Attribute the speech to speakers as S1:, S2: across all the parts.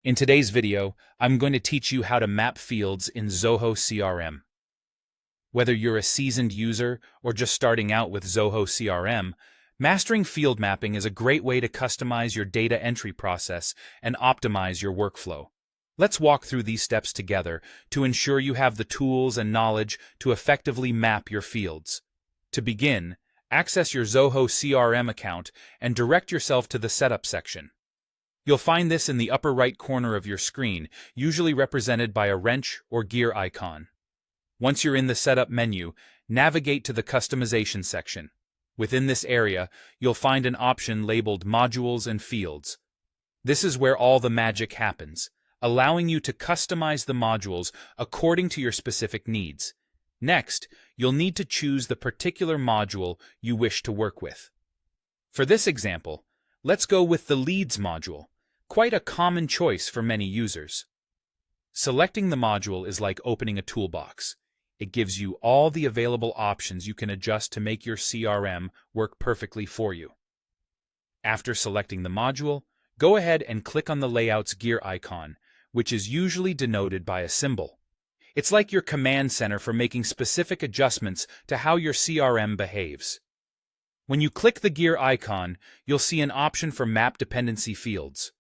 S1: In today's video, I'm going to teach you how to map fields in Zoho CRM. Whether you're a seasoned user or just starting out with Zoho CRM, mastering field mapping is a great way to customize your data entry process and optimize your workflow. Let's walk through these steps together to ensure you have the tools and knowledge to effectively map your fields. To begin, access your Zoho CRM account and direct yourself to the Setup section. You'll find this in the upper right corner of your screen, usually represented by a wrench or gear icon. Once you're in the Setup menu, navigate to the Customization section. Within this area, you'll find an option labeled Modules and Fields. This is where all the magic happens, allowing you to customize the modules according to your specific needs. Next, you'll need to choose the particular module you wish to work with. For this example, let's go with the Leads module, quite a common choice for many users. Selecting the module is like opening a toolbox. It gives you all the available options you can adjust to make your CRM work perfectly for you. After selecting the module, go ahead and click on the Layout's gear icon, which is usually denoted by a symbol. It's like your command center for making specific adjustments to how your CRM behaves. When you click the gear icon, you'll see an option for Map Dependency Fields.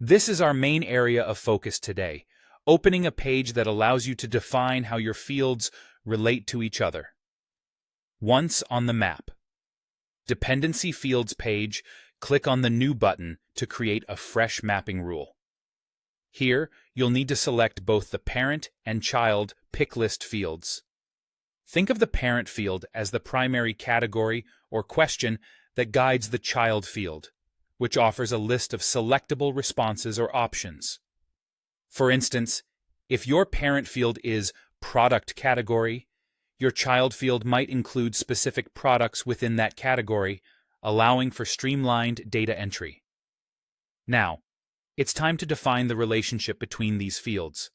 S1: This is our main area of focus today, opening a page that allows you to define how your fields relate to each other. Once on the Map Dependency Fields page, click on the New button to create a fresh mapping rule. Here, you'll need to select both the parent and child pick list fields. Think of the parent field as the primary category or question that guides the child field, which offers a list of selectable responses or options. For instance, if your parent field is Product Category, your child field might include specific products within that category, allowing for streamlined data entry. Now, it's time to define the relationship between these fields.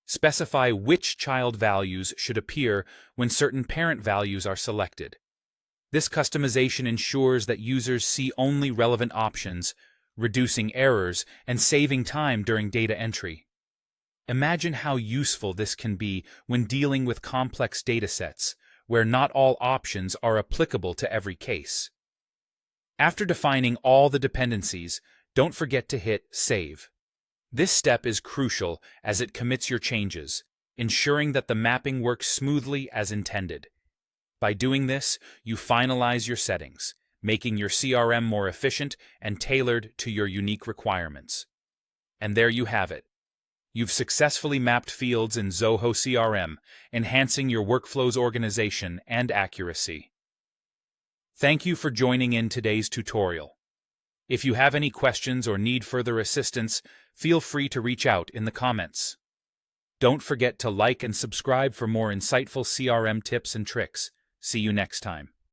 S1: Specify which child values should appear when certain parent values are selected. This customization ensures that users see only relevant options, reducing errors and saving time during data entry. Imagine how useful this can be when dealing with complex datasets, where not all options are applicable to every case. After defining all the dependencies, don't forget to hit Save. This step is crucial as it commits your changes, ensuring that the mapping works smoothly as intended. By doing this, you finalize your settings, making your CRM more efficient and tailored to your unique requirements. And there you have it. You've successfully mapped fields in Zoho CRM, enhancing your workflow's organization and accuracy. Thank you for joining in today's tutorial. If you have any questions or need further assistance, feel free to reach out in the comments. Don't forget to like and subscribe for more insightful CRM tips and tricks. See you next time.